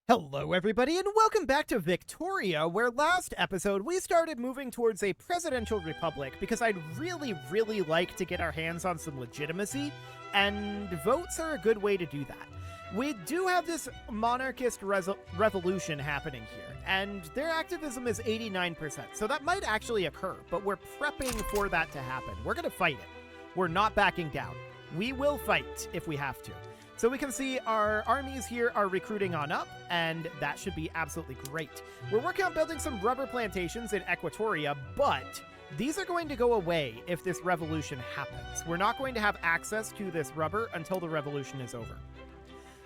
Hello, everybody, and welcome back to Victoria, where last episode we started moving towards a presidential republic because I'd really like to get our hands on some legitimacy, and votes are a good way to do that. We do have this monarchist revolution happening here, and their activism is 89%, so that might actually occur, but we're prepping for that to happen. We're going to fight it. We're not backing down. We will fight if we have to. So we can see our armies here are recruiting on up, and that should be absolutely great. We're working on building some rubber plantations in Equatoria, but these are going to go away if this revolution happens. We're not going to have access to this rubber until the revolution is over.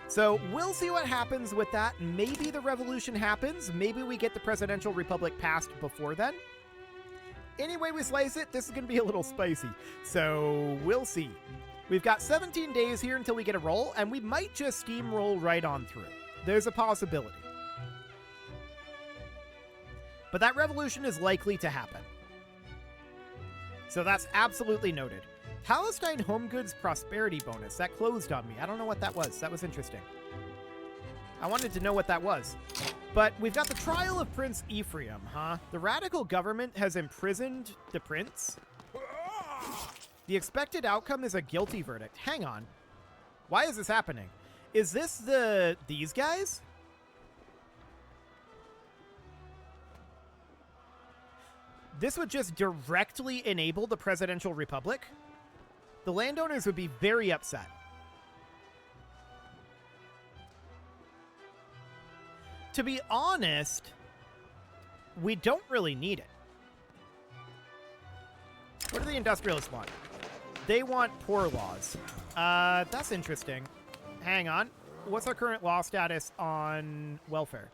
So we'll see what happens with that. Maybe the revolution happens. Maybe we get the presidential republic passed before then. Anyway we slice it, this is going to be a little spicy. So we'll see. We've got 17 days here until we get a roll, and we might just steamroll right on through. There's a possibility. But that revolution is likely to happen. So that's absolutely noted. Palestine Home Goods Prosperity Bonus. That closed on me. I don't know what that was. That was interesting. I wanted to know what that was. But we've got the trial of Prince Ephraim, huh? The radical government has imprisoned the prince. The expected outcome is a guilty verdict. Hang on. Why is this happening? Is this these guys? This would just directly enable the presidential republic? The landowners would be very upset. To be honest, we don't really need it. What do the industrialists want? They want poor laws. That's interesting. Hang on. What's our current law status on welfare?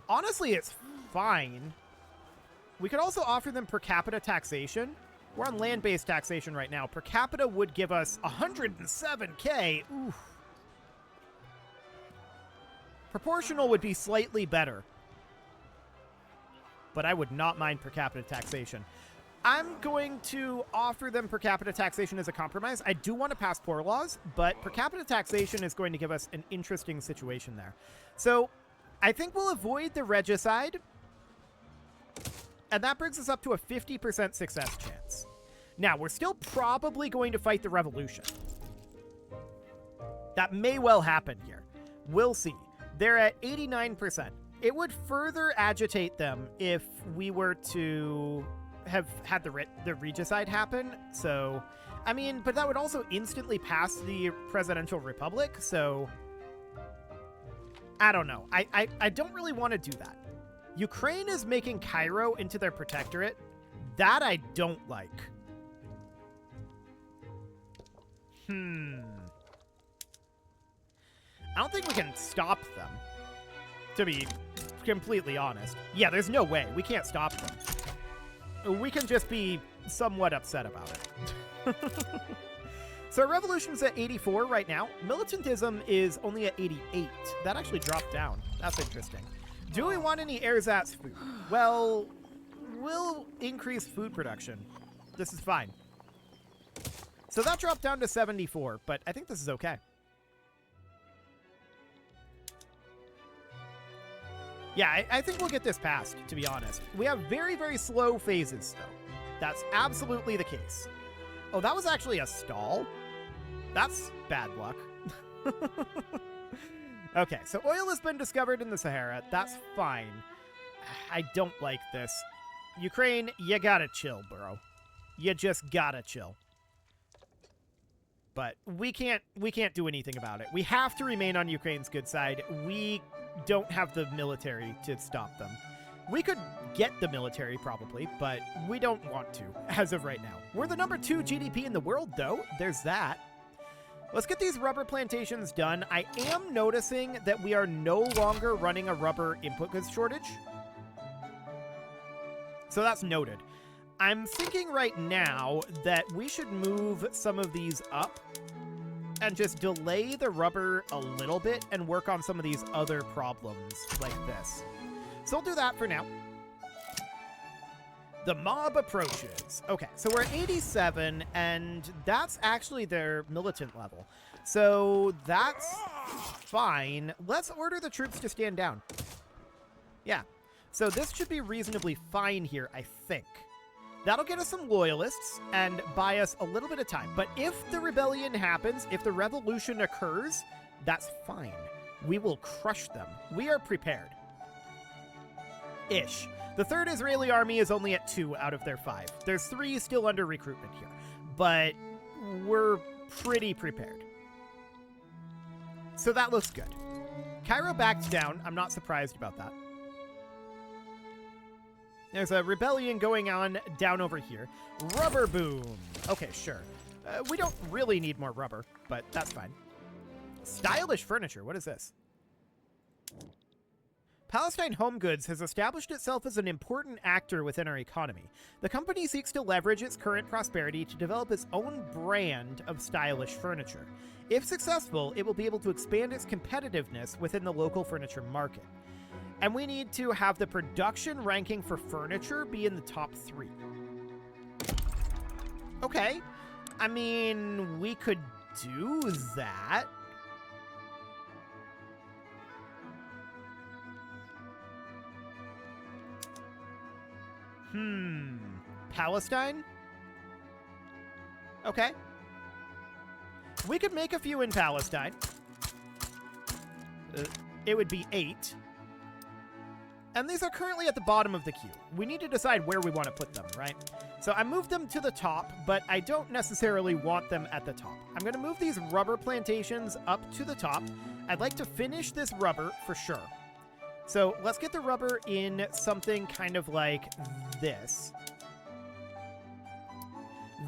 Honestly, it's fine. We could also offer them per capita taxation. We're on land-based taxation right now. Per capita would give us 107K. Oof. Proportional would be slightly better. But I would not mind per capita taxation. I'm going to offer them per capita taxation as a compromise. I do want to pass poor laws, but per capita taxation is going to give us an interesting situation there. So I think we'll avoid the regicide, and that brings us up to a 50% success chance. Now, we're still probably going to fight the revolution. That may well happen here. We'll see. They're at 89%. It would further agitate them if we were to have had the regicide happen. So, I mean, but that would also instantly pass the presidential republic. So, I don't know. I don't really want to do that. Ukraine is making Cairo into their protectorate. That I don't like. I don't think we can stop them, to be completely honest. Yeah, there's no way. We can't stop them. We can just be somewhat upset about it. So our revolution's at 84 right now. Militantism is only at 88. That actually dropped down. That's interesting. Do we want any ersatz food? Well, we'll increase food production. This is fine. So that dropped down to 74, but I think this is okay. Yeah, I think we'll get this passed, to be honest. We have very slow phases, though. That's absolutely the case. Oh, that was actually a stall? That's bad luck. Okay, so oil has been discovered in the Sahara. That's fine. I don't like this. Ukraine, you gotta chill, bro. You just gotta chill. But we can't do anything about it. We have to remain on Ukraine's good side. We don't have the military to stop them. We could get the military probably, but we don't want to as of right now. We're the number 2 GDP in the world, though. There's that. Let's get these rubber plantations done. I am noticing that we are no longer running a rubber input goods shortage. So that's noted. I'm thinking right now that we should move some of these up and just delay the rubber a little bit and work on some of these other problems like this. So we'll do that for now. The mob approaches. Okay, so we're at 87, and that's actually their militant level. So that's fine. Let's order the troops to stand down. Yeah. So this should be reasonably fine here, I think. That'll get us some loyalists and buy us a little bit of time. But if the rebellion happens, if the revolution occurs, that's fine. We will crush them. We are prepared. Ish. The 3rd Israeli army is only at 2 out of their 5. There's 3 still under recruitment here. But we're pretty prepared. So that looks good. Cairo backed down. I'm not surprised about that. There's a rebellion going on down over here. Rubber boom. Okay, sure. We don't really need more rubber, but that's fine. Stylish furniture. What is this? Palestine Home Goods has established itself as an important actor within our economy. The company seeks to leverage its current prosperity to develop its own brand of stylish furniture. If successful, it will be able to expand its competitiveness within the local furniture market. And we need to have the production ranking for furniture be in the top 3. Okay. I mean, we could do that. Palestine? Okay. We could make a few in Palestine. It would be 8. And these are currently at the bottom of the queue. We need to decide where we want to put them, right? So I moved them to the top, but I don't necessarily want them at the top. I'm going to move these rubber plantations up to the top. I'd like to finish this rubber for sure. So let's get the rubber in something kind of like this.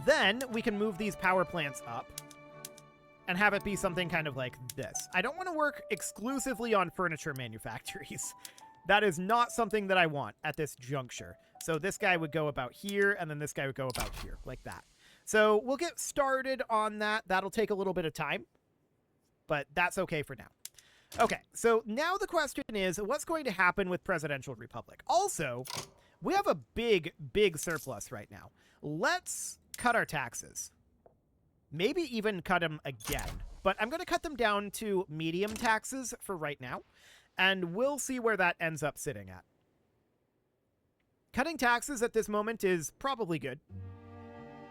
Then we can move these power plants up and have it be something kind of like this. I don't want to work exclusively on furniture manufactories. That is not something that I want at this juncture. So this guy would go about here, and then this guy would go about here, like that. So we'll get started on that. That'll take a little bit of time, but that's okay for now. Okay, so now the question is, what's going to happen with Presidential Republic? Also, we have a big, big surplus right now. Let's cut our taxes. Maybe even cut them again. But I'm going to cut them down to medium taxes for right now. And we'll see where that ends up sitting at. Cutting taxes at this moment is probably good.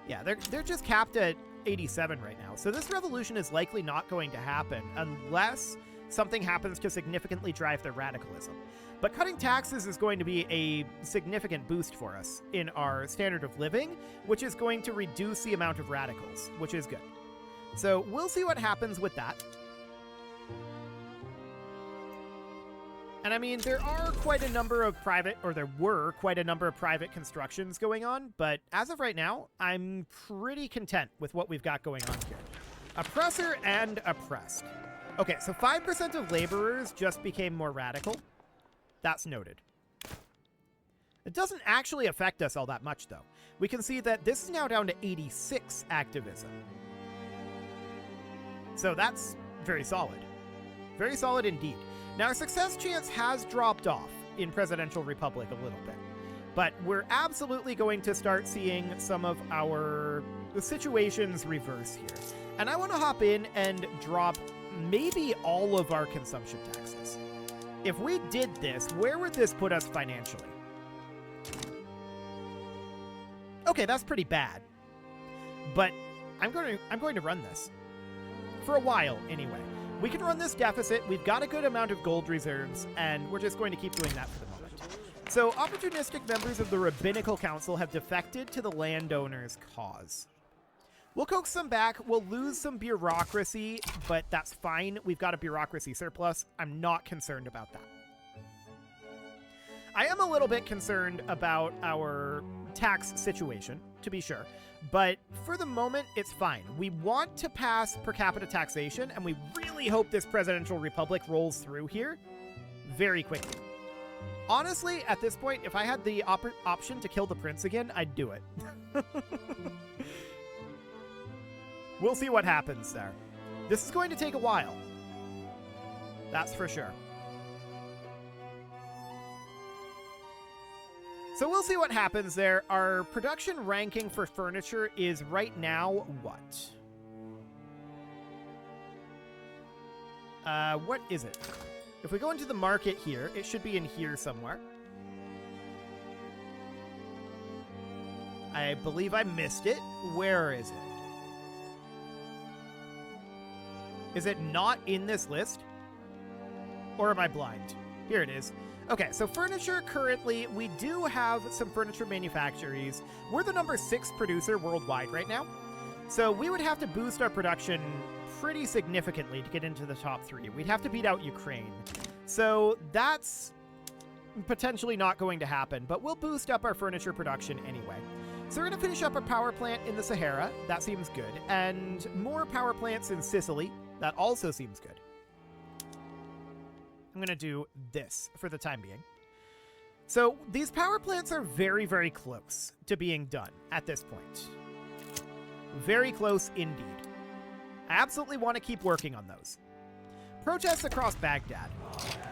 Yeah, they're just capped at 87 right now. So this revolution is likely not going to happen unless something happens to significantly drive their radicalism. But cutting taxes is going to be a significant boost for us in our standard of living, which is going to reduce the amount of radicals, which is good. So we'll see what happens with that. And I mean, there were quite a number of private constructions going on, but as of right now, I'm pretty content with what we've got going on here. Oppressor and oppressed. Okay, so 5% of laborers just became more radical. That's noted. It doesn't actually affect us all that much, though. We can see that this is now down to 86 activism. So that's very solid. Very solid indeed. Now, our success chance has dropped off in Presidential Republic a little bit, but we're absolutely going to start seeing some of our situations reverse here. And I want to hop in and drop maybe all of our consumption taxes. If we did this, where would this put us financially? Okay, that's pretty bad. But I'm going to run this. For a while, anyway. We can run this deficit, we've got a good amount of gold reserves, and we're just going to keep doing that for the moment. So, opportunistic members of the Rabbinical Council have defected to the landowners' cause. We'll coax them back, we'll lose some bureaucracy, but that's fine. We've got a bureaucracy surplus. I'm not concerned about that. I am a little bit concerned about our tax situation, to be sure. But for the moment, it's fine. We want to pass per capita taxation, and we really hope this Presidential Republic rolls through here very quickly. Honestly, at this point, if I had the option to kill the prince again, I'd do it. We'll see what happens there. This is going to take a while. That's for sure. So we'll see what happens there. Our production ranking for furniture is right now what? What is it? If we go into the market here, it should be in here somewhere. I believe I missed it. Where is it? Is it not in this list? Or am I blind? Here it is. Okay, so furniture currently, we do have some furniture manufacturers. We're the number 6 producer worldwide right now. So we would have to boost our production pretty significantly to get into the top 3. We'd have to beat out Ukraine. So that's potentially not going to happen, but we'll boost up our furniture production anyway. So we're going to finish up our power plant in the Sahara. That seems good. And more power plants in Sicily. That also seems good. I'm going to do this for the time being. So these power plants are very, very close to being done at this point. Very close indeed. I absolutely want to keep working on those. Protests across Baghdad.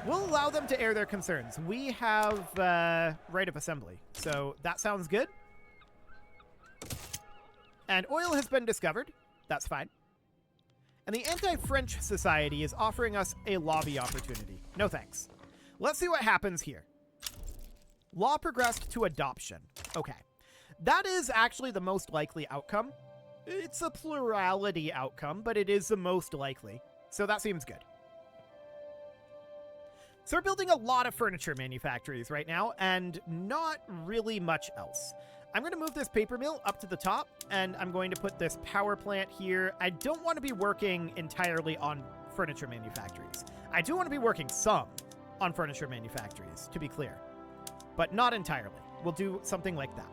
We'll allow them to air their concerns. We have right of assembly, so that sounds good. And oil has been discovered. That's fine. And the Anti-French Society is offering us a lobby opportunity. No thanks. Let's see what happens here. Law progressed to adoption. Okay. That is actually the most likely outcome. It's a plurality outcome, but it is the most likely. So that seems good. So we're building a lot of furniture manufacturers right now, and not really much else. I'm going to move this paper mill up to the top, and I'm going to put this power plant here. I don't want to be working entirely on furniture manufacturers. I do want to be working some on furniture manufacturers, to be clear, but not entirely. We'll do something like that.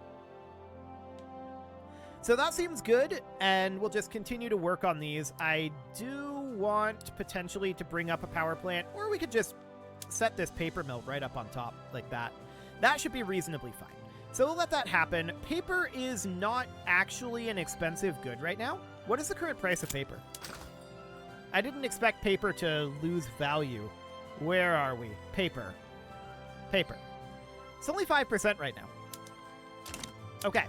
So that seems good, and we'll just continue to work on these. I do want potentially to bring up a power plant, or we could just set this paper mill right up on top like that. That should be reasonably fine. So we'll let that happen. Paper is not actually an expensive good right now. What is the current price of paper? I didn't expect paper to lose value. Where are we? Paper. Paper. It's only 5% right now. Okay.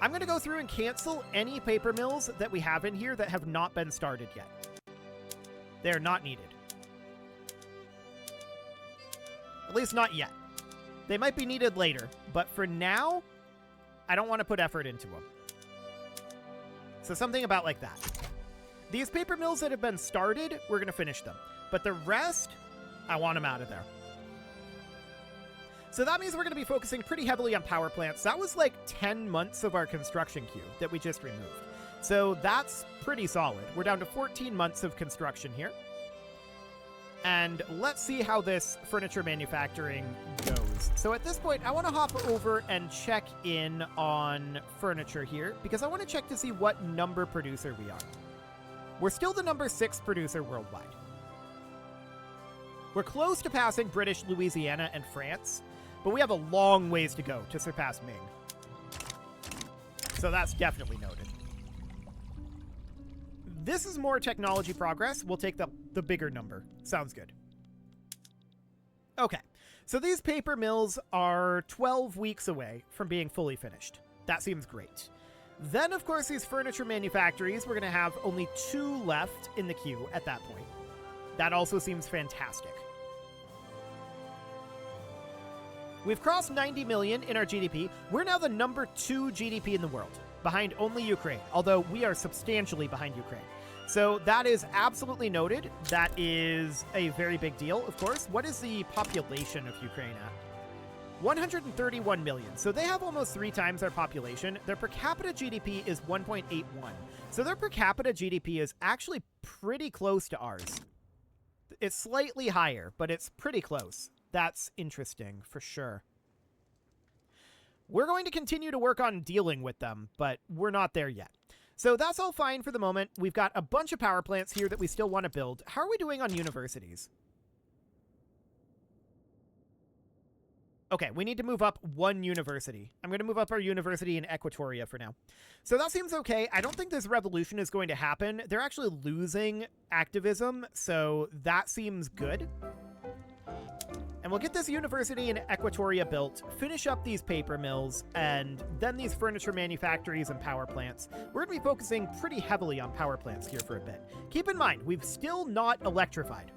I'm going to go through and cancel any paper mills that we have in here that have not been started yet. They're not needed. At least not yet. They might be needed later, but for now, I don't want to put effort into them. So something about like that. These paper mills that have been started, we're going to finish them. But the rest, I want them out of there. So that means we're going to be focusing pretty heavily on power plants. That was like 10 months of our construction queue that we just removed. So that's pretty solid. We're down to 14 months of construction here. And let's see how this furniture manufacturing goes. So at this point, I want to hop over and check in on furniture here, because I want to check to see what number producer we are. We're still the number 6 producer worldwide. We're close to passing British Louisiana and France, but we have a long ways to go to surpass Ming. So that's definitely noted. This is more technology progress. We'll take the bigger number. Sounds good. Okay, so these paper mills are 12 weeks away from being fully finished. That seems great. Then, of course, these furniture manufactories, we're going to have only 2 left in the queue at that point. That also seems fantastic. We've crossed 90 million in our GDP. We're now the number 2 GDP in the world, behind only Ukraine, although we are substantially behind Ukraine. So that is absolutely noted. That is a very big deal, of course. What is the population of Ukraine at? 131 million. So they have almost 3 times our population. Their per capita GDP is 1.81. So their per capita GDP is actually pretty close to ours. It's slightly higher, but it's pretty close. That's interesting, for sure. We're going to continue to work on dealing with them, but we're not there yet. So that's all fine for the moment. We've got a bunch of power plants here that we still want to build. How are we doing on universities? Okay, we need to move up 1 university. I'm going to move up our university in Equatoria for now. So that seems okay. I don't think this revolution is going to happen. They're actually losing activism, so that seems good. And we'll get this university in Equatoria built, finish up these paper mills, and then these furniture manufactories and power plants. We're going to be focusing pretty heavily on power plants here for a bit. Keep in mind, we've still not electrified.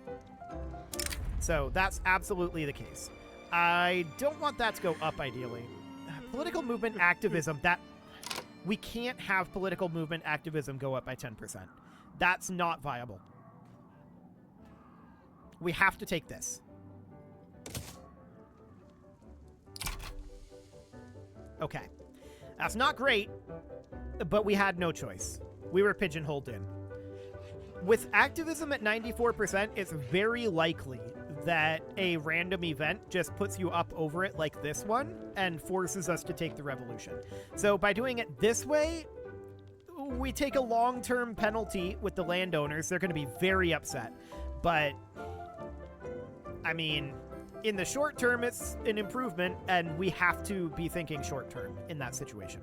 So that's absolutely the case. I don't want that to go up, ideally. Political movement activism, that... We can't have political movement activism go up by 10%. That's not viable. We have to take this. Okay. That's not great, but we had no choice. We were pigeonholed in. With activism at 94%, it's very likely that a random event just puts you up over it like this one and forces us to take the revolution. So by doing it this way, we take a long-term penalty with the landowners. They're going to be very upset. But, I mean, in the short term, it's an improvement, and we have to be thinking short term in that situation.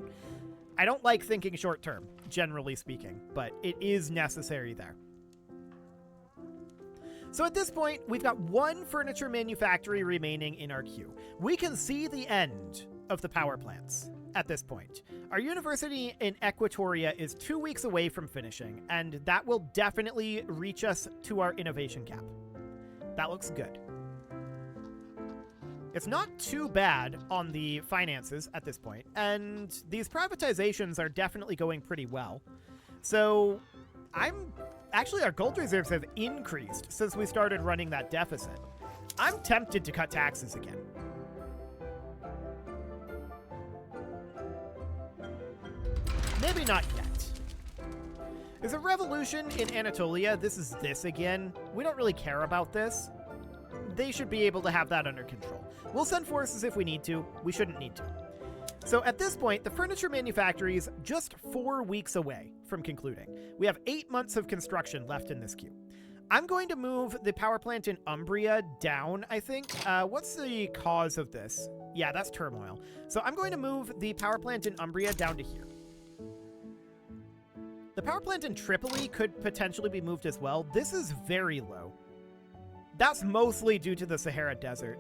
I don't like thinking short term, generally speaking, but it is necessary there. So at this point, we've got one furniture manufactory remaining in our queue. We can see the end of the power plants at this point. Our university in Equatoria is 2 weeks away from finishing, and that will definitely reach us to our innovation cap. That looks good. It's not too bad on the finances at this point, and these privatizations are definitely going pretty well. So actually, our gold reserves have increased since we started running that deficit. I'm tempted to cut taxes again. Maybe not yet. There's a revolution in Anatolia. This is this again. We don't really care about this. They should be able to have that under control. We'll send forces if we need to. We shouldn't need to. So at this point, the furniture manufactory is just 4 weeks away from concluding. We have 8 months of construction left in this queue. I'm going to move the power plant in Umbria down, I think. What's the cause of this? Yeah, that's turmoil. So I'm going to move the power plant in Umbria down to here. The power plant in Tripoli could potentially be moved as well. This is very low. That's mostly due to the Sahara Desert.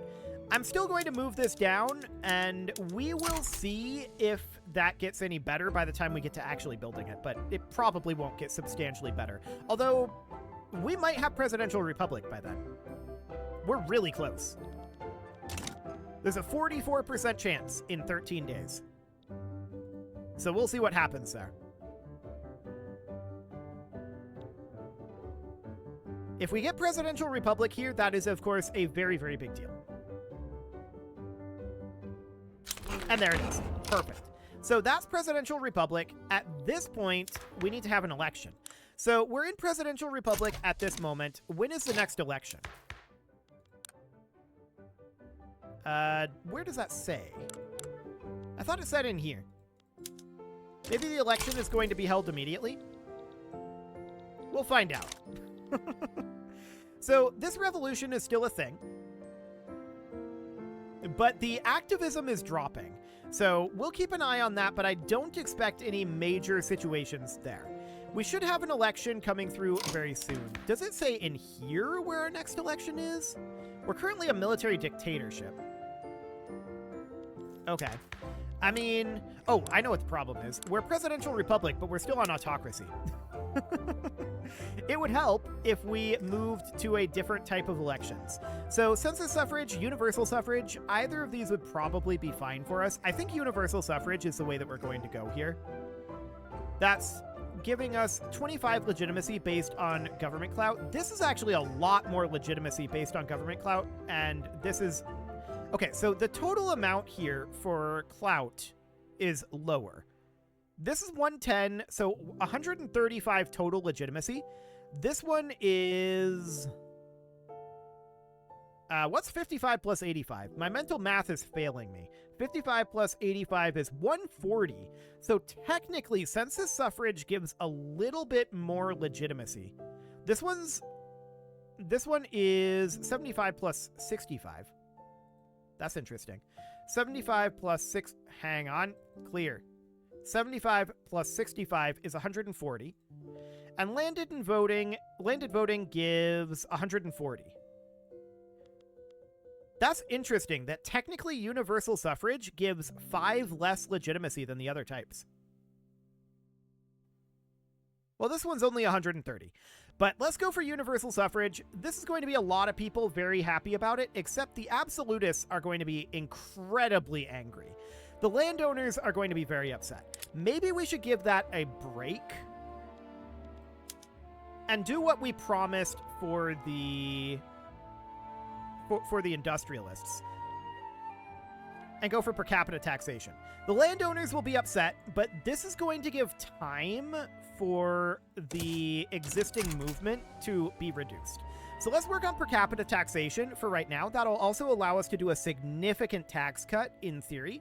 I'm still going to move this down, and we will see if that gets any better by the time we get to actually building it, but it probably won't get substantially better. Although, we might have Presidential Republic by then. We're really close. There's a 44% chance in 13 days. So we'll see what happens there. If we get Presidential Republic here, that is, of course, a very, very big deal. And there it is. Perfect. So that's Presidential Republic. At this point, we need to have an election. So we're in Presidential Republic at this moment. When is the next election? Where does that say? I thought it said in here. Maybe the election is going to be held immediately? We'll find out. So this revolution is still a thing. But the activism is dropping. So we'll keep an eye on that, but I don't expect any major situations there. We should have an election coming through very soon. Does it say in here where our next election is? We're currently a military dictatorship. Okay. I mean, oh, I know what the problem is. We're a presidential republic, but we're still on autocracy. It would help if we moved to a different type of elections. So census suffrage, universal suffrage, either of these would probably be fine for us. I think universal suffrage is the way that we're going to go here. That's giving us 25 legitimacy based on government clout. This is actually a lot more legitimacy based on government clout, and this is... Okay, so the total amount here for clout is lower. This is 110, so 135 total legitimacy. This one is... what's 55 plus 85? My mental math is failing me. 55 plus 85 is 140. So technically, census suffrage gives a little bit more legitimacy. This one is 75 plus 65. That's interesting. 75 plus 6... Hang on. Clear. 75 plus 65 is 140. And landed voting gives 140. That's interesting that technically universal suffrage gives 5 less legitimacy than the other types. Well, this one's only 130. But let's go for universal suffrage. This is going to be a lot of people very happy about it, except the absolutists are going to be incredibly angry. The landowners are going to be very upset. Maybe we should give that a break and do what we promised for the industrialists and go for per capita taxation. The landowners will be upset, but this is going to give time for the existing movement to be reduced. So let's work on per capita taxation for right now. That'll also allow us to do a significant tax cut in theory.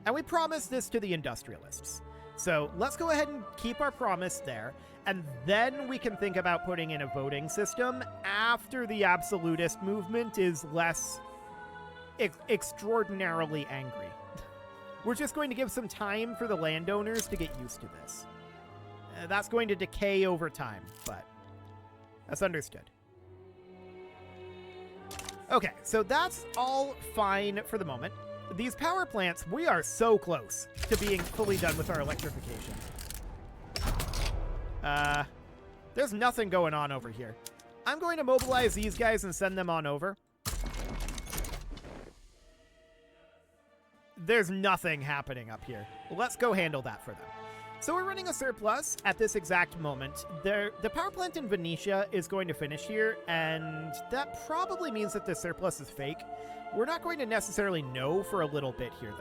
And we promised this to the industrialists. So let's go ahead and keep our promise there. And then we can think about putting in a voting system after the absolutist movement is less extraordinarily angry. We're just going to give some time for the landowners to get used to this. That's going to decay over time, but that's understood. Okay, so that's all fine for the moment. These power plants, we are so close to being fully done with our electrification. There's nothing going on over here. I'm going to mobilize these guys and send them on over. There's nothing happening up here. Let's go handle that for them. So we're running a surplus at this exact moment. The power plant in Venetia is going to finish here, and that probably means that the surplus is fake. We're not going to necessarily know for a little bit here,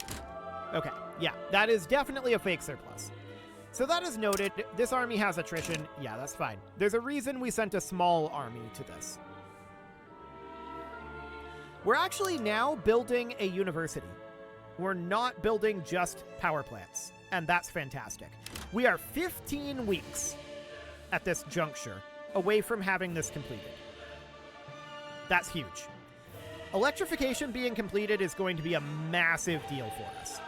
though. Okay, yeah, that is definitely a fake surplus. So that is noted. This army has attrition. Yeah, that's fine. There's a reason we sent a small army to this. We're actually now building a university. We're not building just power plants, and that's fantastic. We are 15 weeks at this juncture away from having this completed. That's huge. Electrification being completed is going to be a massive deal for us.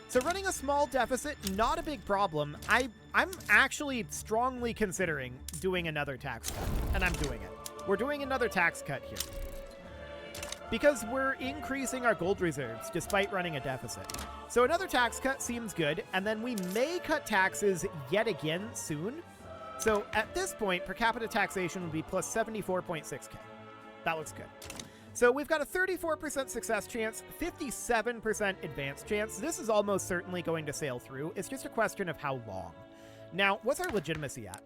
So running a small deficit, not a big problem. I'm actually strongly considering doing another tax cut, and I'm doing it. We're doing another tax cut here because we're increasing our gold reserves despite running a deficit. So another tax cut seems good, and then we may cut taxes yet again soon. So at this point, per capita taxation would be plus 74.6k. That looks good. So we've got a 34% success chance, 57% advance chance. This is almost certainly going to sail through. It's just a question of how long. Now, what's our legitimacy at?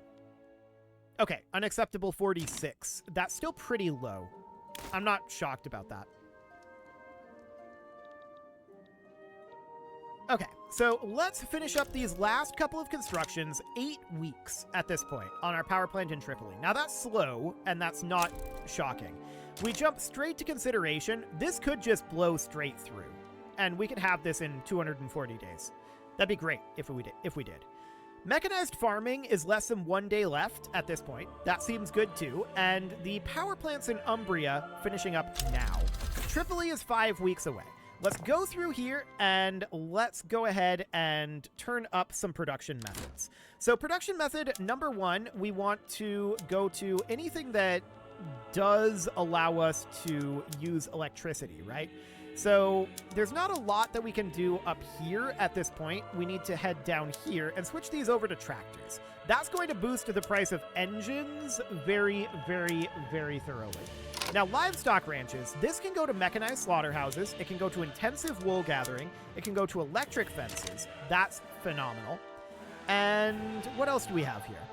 Okay, unacceptable 46. That's still pretty low. I'm not shocked about that. Okay, so let's finish up these last couple of constructions, 8 weeks at this point, on our power plant in Tripoli. Now that's slow, and that's not shocking. We jump straight to consideration. This could just blow straight through, and we could have this in 240 days. That'd be great if we did. Mechanized farming is less than 1 day left at this point. That seems good too. And the power plants in Umbria finishing up now. Tripoli is 5 weeks away. Let's go through here and let's go ahead and turn up some production methods. So production method number 1, we want to go to anything that does allow us to use electricity, right? So there's not a lot that we can do up here at this point. We need to head down here and switch these over to tractors. That's going to boost the price of engines very, very, very thoroughly. Now, livestock ranches, this can go to mechanized slaughterhouses. It can go to intensive wool gathering. It can go to electric fences. That's phenomenal. And what else do we have here?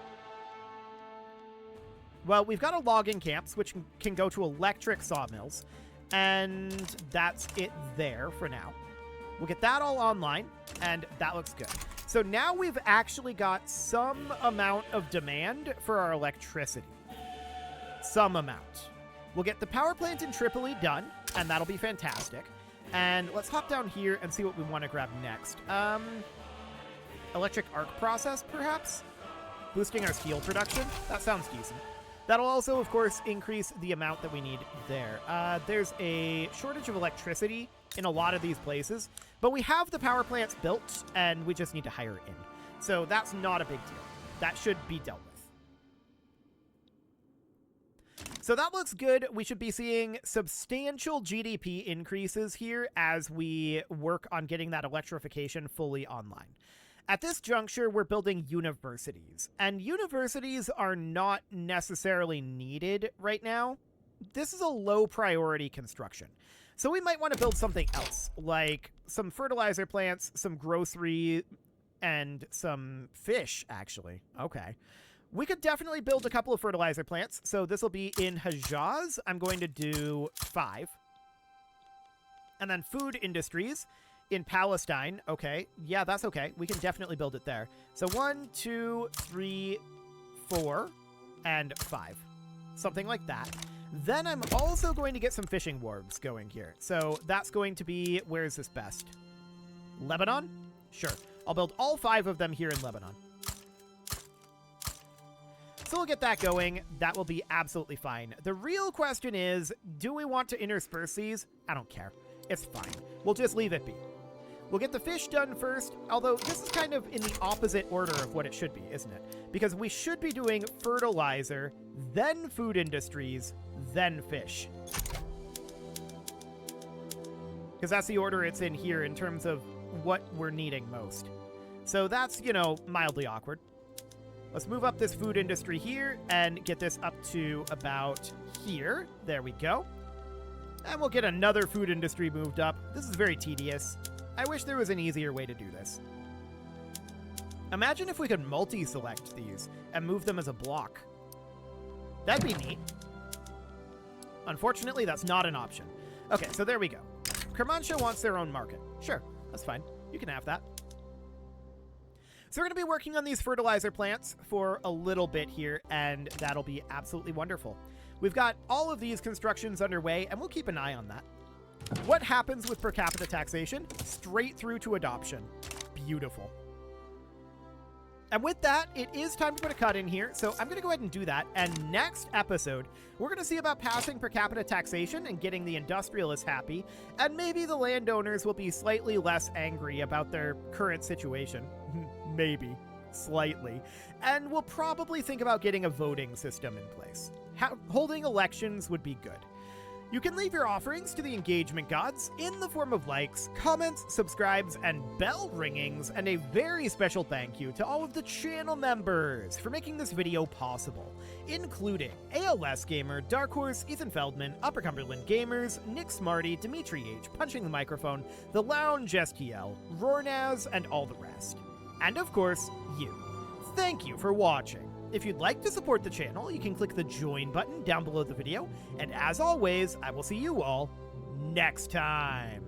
Well, we've got a logging camps, which can go to electric sawmills. And that's it there for now. We'll get that all online, and that looks good. So now we've actually got some amount of demand for our electricity. Some amount. We'll get the power plant in Tripoli done, and that'll be fantastic. And let's hop down here and see what we want to grab next. Electric arc process, perhaps? Boosting our steel production? That sounds decent. That'll also, of course, increase the amount that we need there. There's a shortage of electricity in a lot of these places, but we have the power plants built, and we just need to hire it in. So that's not a big deal. That should be dealt with. So that looks good. We should be seeing substantial GDP increases here as we work on getting that electrification fully online. At this juncture, we're building universities, and universities are not necessarily needed right now. This is a low priority construction. So we might want to build something else, like some fertilizer plants, some grocery, and some fish, actually. Okay. We could definitely build a couple of fertilizer plants. So this will be in Hejaz. I'm going to do 5. And then food industries in Palestine. Okay. Yeah, that's okay. We can definitely build it there. So 1, 2, 3, 4, and 5. Something like that. Then I'm also going to get some fishing wharves going here. So that's going to be, where is this best? Lebanon? Sure. I'll build all 5 of them here in Lebanon. So we'll get that going. That will be absolutely fine. The real question is, do we want to intersperse these? I don't care. It's fine. We'll just leave it be. We'll get the fish done first, although this is kind of in the opposite order of what it should be, isn't it? Because we should be doing fertilizer, then food industries, then fish. Because that's the order it's in here in terms of what we're needing most. So that's, you know, mildly awkward. Let's move up this food industry here and get this up to about here. There we go. And we'll get another food industry moved up. This is very tedious. I wish there was an easier way to do this. Imagine if we could multi-select these and move them as a block. That'd be neat. Unfortunately, that's not an option. Okay, so there we go. Kermanshah wants their own market. Sure, that's fine. You can have that. So we're going to be working on these fertilizer plants for a little bit here, and that'll be absolutely wonderful. We've got all of these constructions underway, and we'll keep an eye on that. What happens with per capita taxation? Straight through to adoption. Beautiful. And with that, it is time to put a cut in here, so I'm going to go ahead and do that. And next episode, we're going to see about passing per capita taxation and getting the industrialists happy, and maybe the landowners will be slightly less angry about their current situation. Maybe. Slightly. And we'll probably think about getting a voting system in place. Holding elections would be good. You can leave your offerings to the engagement gods in the form of likes, comments, subscribes, and bell ringings, and a very special thank you to all of the channel members for making this video possible, including ALS Gamer, Dark Horse, Ethan Feldman, Upper Cumberland Gamers, Nick Smarty, Dimitri H, Punching the Microphone, The Lounge STL, Rornaz, and all the rest. And of course, you. Thank you for watching. If you'd like to support the channel, you can click the join button down below the video, and as always, I will see you all next time.